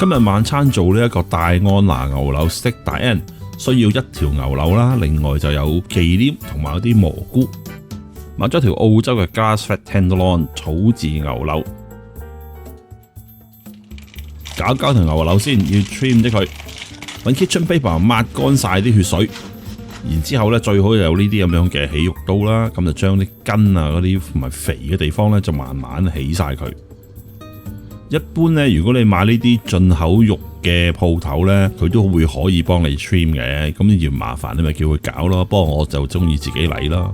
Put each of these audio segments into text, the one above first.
今日晚餐做呢一個戴安娜牛柳 steak 大 N， 需要1條牛柳啦，另外就有忌廉同埋有啲蘑菇。買咗條澳洲嘅 grass-fed tenderloin 草飼牛柳，搞條牛柳先，要 trim 咗佢，揾 kitchen paper 抹乾晒啲血水，然之後咧最好有呢啲咁樣嘅起肉刀啦，咁就將啲筋啊嗰啲同埋肥嘅地方咧就慢慢起晒佢。一般咧，如果你買呢啲進口肉嘅鋪頭咧，佢都會可以幫你 trim 嘅，咁嫌麻煩你咪叫佢搞咯。不過我就中意自己嚟啦。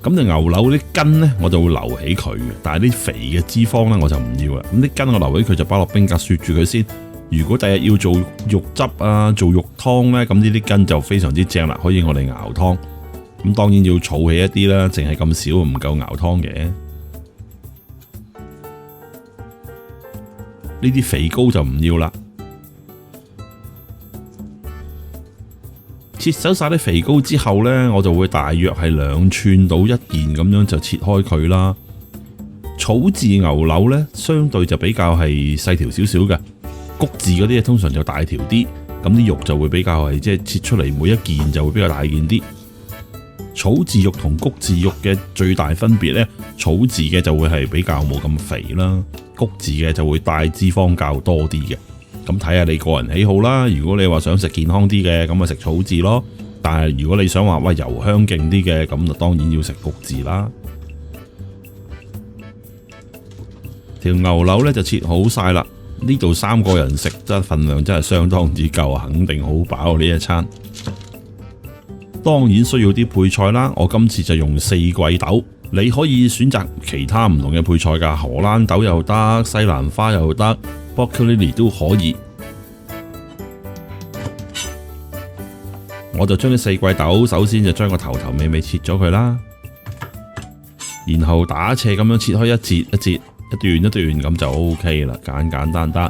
咁牛柳啲筋咧，我就會留起佢嘅，但係啲肥嘅脂肪咧我就唔要啦。咁啲筋我留起佢就擺落冰格雪住佢先。如果第日要做肉汁啊、做肉湯咧，咁呢啲筋就非常之正啦，可以我哋熬湯。咁當然要儲起一啲啦，淨係咁少唔夠熬湯嘅。呢啲肥膏就唔要啦。切走晒啲肥膏之後呢，我就會大約係2寸到1件咁樣就切開佢啦。草飼牛柳呢，相對就比較係細條少少嘅，谷飼嗰啲通常就大條啲，咁啲肉就會比較係即係切出嚟每一件就會比較大件啲。草飼肉同谷飼肉嘅最大分別呢，草飼嘅就會係比較冇咁肥啦，谷飼嘅就會帶脂肪較多啲嘅。咁睇下你個人喜好啦。如果你話想食健康啲嘅，咁咪食草飼咯。但係如果你想話喂油香勁啲嘅，咁就當然要食谷飼啦。條牛柳呢就切好晒啦。呢度3個人食真份量真係相當之夠，肯定好飽呢一餐。當然需要啲配菜啦。我今次就用4季豆，你可以選擇其他唔同嘅配菜㗎，荷蘭豆又得，西蘭花又得，broccoli 都可以。我就將啲4季豆，首先就將個頭尾切咗佢啦，然後打斜咁樣切開一節一節、一段一段咁就 OK 啦，簡簡單單。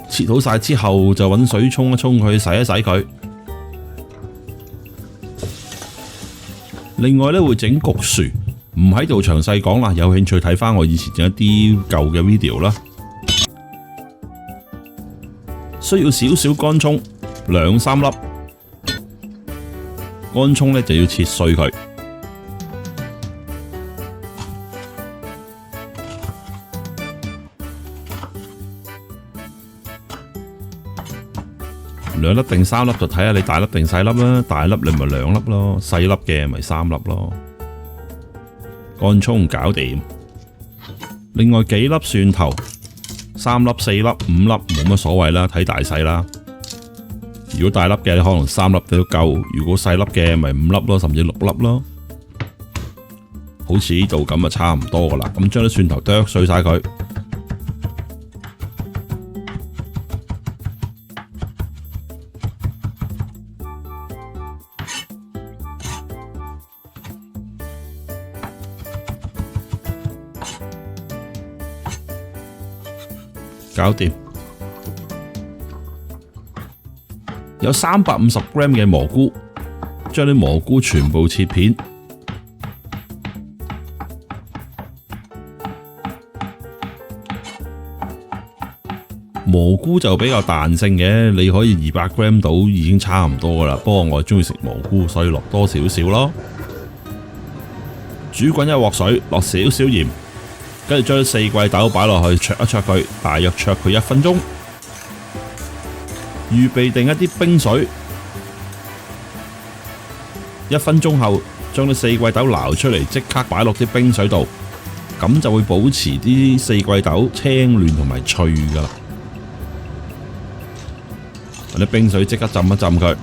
切好晒之後，就揾水沖一沖佢，洗一洗佢。另外咧會整焗薯，唔喺度詳細講啦，有興趣睇翻我以前一啲舊嘅 video 啦。需要少少乾葱，2-3粒。乾葱咧就要切碎佢。2粒定3粒就睇下你大粒定細粒啦，大粒你咪2粒咯，細粒嘅咪3粒咯。乾葱搞掂，另外幾粒蒜頭，3粒、4粒、5粒冇乜所謂啦，睇大細啦。如果大粒嘅你可能3粒都夠，如果細粒嘅咪5粒咯，甚至6粒咯。好似呢度咁就差唔多噶啦，咁將啲蒜頭剁碎晒佢。搞掂，有350g 嘅蘑菇，將啲蘑菇全部切片。蘑菇就比較彈性嘅，你可以200g 到已經差唔多噶啦。不過我中意食蘑菇，所以落多少少咯。煮滾1鑊水，落少少鹽。跟住將4季豆擺落去，焯一焯佢，大約焯佢1分鐘。預備定一啲冰水。1分鐘後，將啲4季豆撈出嚟，即刻擺落啲冰水度，咁就會保持啲4季豆青嫩同埋脆噶啦。啲冰水即刻浸一浸佢。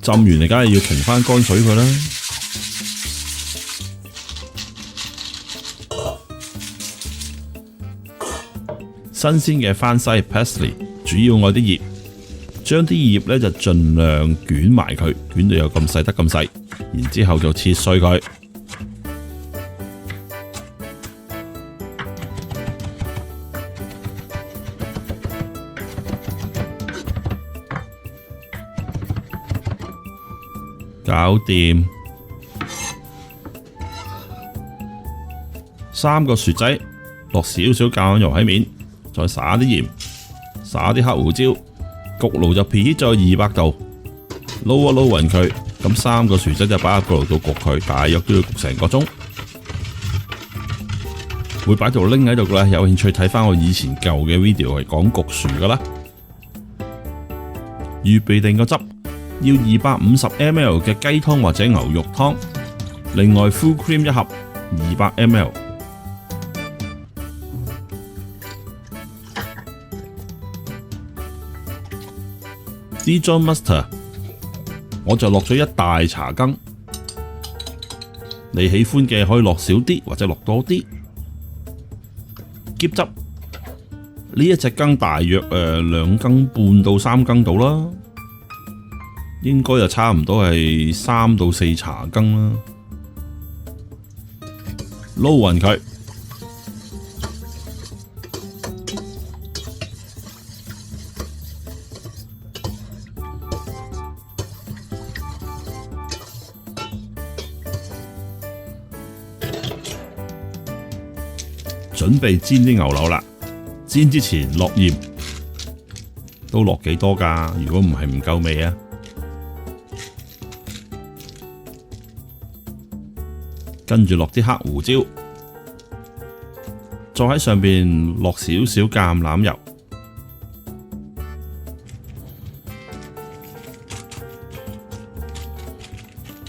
浸完你梗係要停翻乾水佢啦。新鮮嘅番西 parsley， 主要愛啲葉，將啲葉咧就盡量捲埋佢，捲到有咁細得咁細，然之後就切碎佢。搞掂。3個薯仔，落少少橄欖油喺面，再撒啲鹽，撒啲黑胡椒，焗爐就 preheat 咗200度，撈一撈勻佢。咁3個薯仔就擺入焗爐度焗佢，大約都要焗成個鐘。會擺條 link 喺度噶啦，有興趣睇翻我以前舊嘅 video 係講焗薯噶啦。預備定個汁，要250ml 嘅雞湯或者牛肉湯，另外 full cream 一盒200ml。Dijon mustard 我就落咗1大茶羹，你喜歡嘅可以落少啲或者落多啲。醃汁呢一隻羹大約2羹半到3羹到啦，應該就差唔多係3到4茶羹啦。撈勻佢。準備煎啲牛柳啦，煎之前落鹽，都落幾多㗎？如果唔係唔夠味啊！跟住落啲黑胡椒，再喺上邊落少少橄欖油，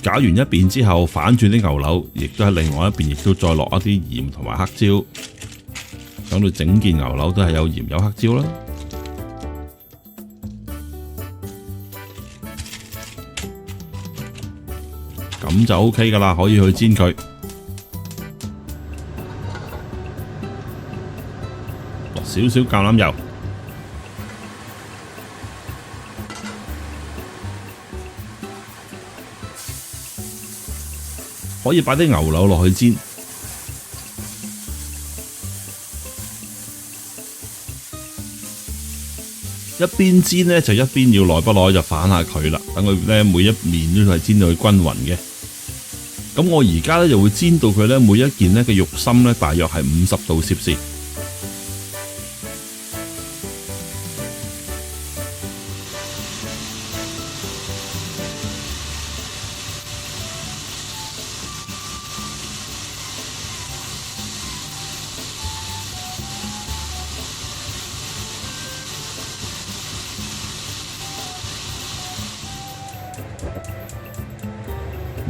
攪完一邊之後，反轉啲牛柳，亦都喺另外一邊，亦都再落一啲鹽同埋黑椒。等到整件牛柳都係有鹽有黑椒啦，咁就 OK 噶啦，可以去煎佢。落少少橄欖油，可以擺啲牛柳落去煎。一邊煎呢，就一邊要耐不耐就反下佢啦，等佢呢每一面都係煎到佢均勻嘅。咁我而家呢就會煎到佢呢每一件呢嘅肉心呢大約係50度攝氏。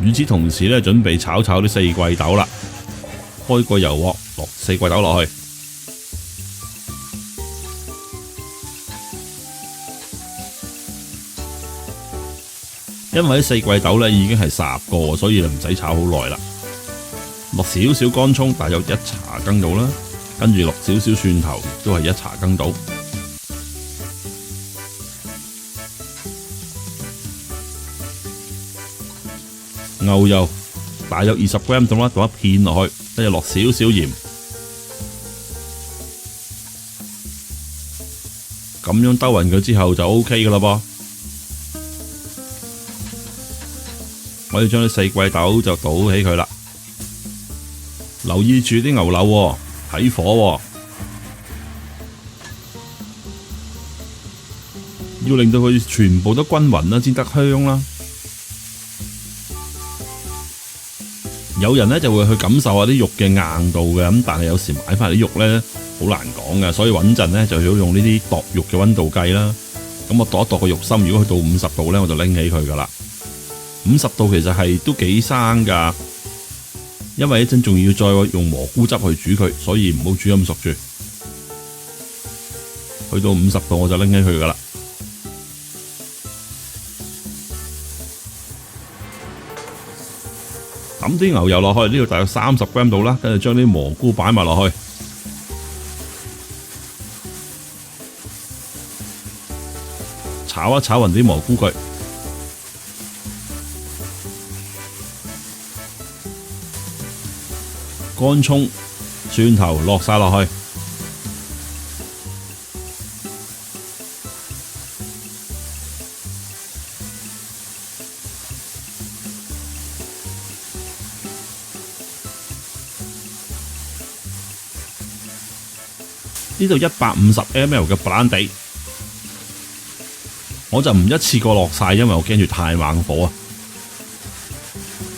與此同時咧，準備炒啲四季豆啦。開個油鑊，落四季豆落去，因為啲四季豆咧已經係烚過，所以就唔使炒好耐啦。落少少乾葱，大約1茶羹到啦，跟住落少少蒜頭，亦都係1茶羹到。牛油大約20g到啦，倒一片落去，跟住落少少鹽，咁樣兜勻佢之後就 OK 噶啦噃。我要將啲四季豆就倒起佢啦，留意住啲牛柳喎，睇火喎，要令到佢全部都均勻啦，先得香啦。有人咧就會去感受下啲肉嘅硬度嘅，咁但係有時買翻嚟啲肉咧好難講嘅，所以穩陣咧就要用呢啲度肉嘅溫度計啦。咁我度一度個肉心，如果去到50度咧，我就拎起佢噶啦。50度其實係都幾生噶，因為一陣仲要再用蘑菇汁去煮佢，所以唔好煮咁熟住。去到50度我就拎起佢噶啦。抌啲牛油落去，呢度大約30g度啦，跟住將啲蘑菇擺埋落去，炒一炒勻啲蘑菇佢，乾葱、蒜頭落晒落去，呢度150ml 嘅白蘭地，我就唔一次過落晒，因為我驚住太猛火啊。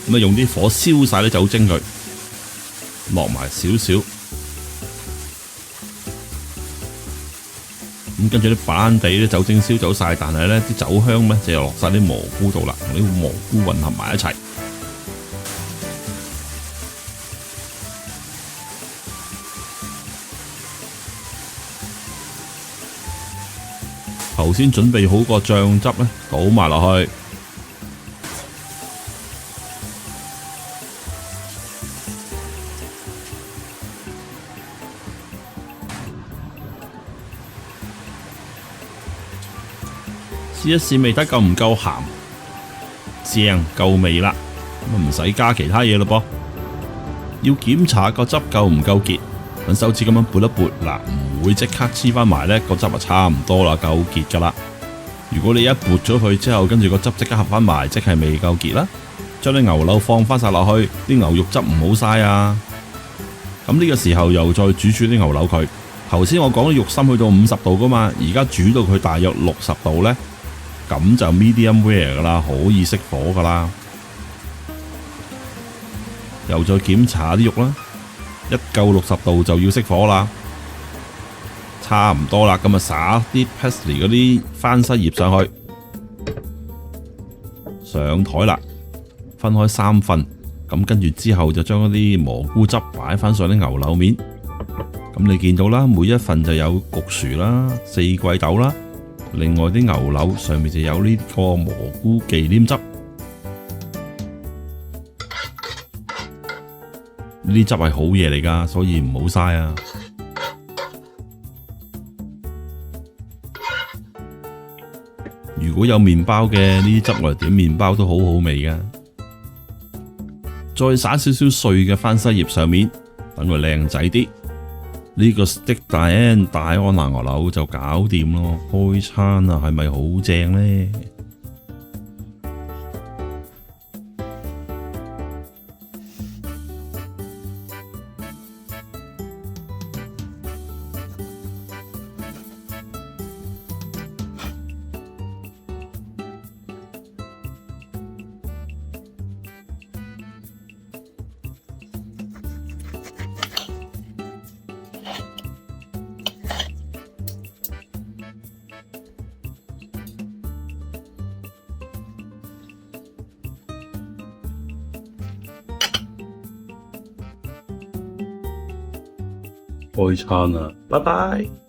咁啊，用啲火燒晒啲酒精佢，落埋少少。咁跟住啲白蘭地啲酒精燒走晒，但係咧啲酒香咧就又落晒啲蘑菇度啦，同啲蘑菇混合埋一齊。頭先準備好個醬汁咧，倒埋落去。試一試味睇夠唔夠鹹，正夠味啦，咁唔使加其他嘢咯噃。要檢查個汁夠唔夠結，揾手指咁樣撥一撥，嗱唔會即刻黐翻埋呢個汁就差唔多啦，夠結噶啦。如果你一撥咗佢之後，跟住個汁即刻合翻埋，即係未夠結啦。將啲牛柳放翻晒落去，啲牛肉汁唔好嘥啊。咁呢個時候又再煮啲牛柳佢。頭先我講肉心去到50度噶嘛，而家煮到佢大約60度呢。咁就 medium rare 噶啦，可以熄火噶啦。又再檢查啲肉啦，一夠60度就要熄火啦，差唔多啦。咁啊，撒啲 parsley 嗰啲番西葉上去，上台啦，分開3份。咁跟住之後就將嗰啲蘑菇汁擺翻上啲牛柳面。咁你見到啦，每一份就有焗薯啦、四季豆啦。另外啲牛柳上面就有呢個蘑菇忌廉汁，呢啲汁係好嘢嚟㗎，所以唔好嘥啊！如果有麵包嘅呢啲汁，我哋點麵包都好好味㗎。再撒少少碎嘅番西葉上面，等佢靚仔啲。呢個 Steak Diane 大安拿牛柳就搞掂咯，開餐啊，係咪好正呢？開餐啦，拜拜。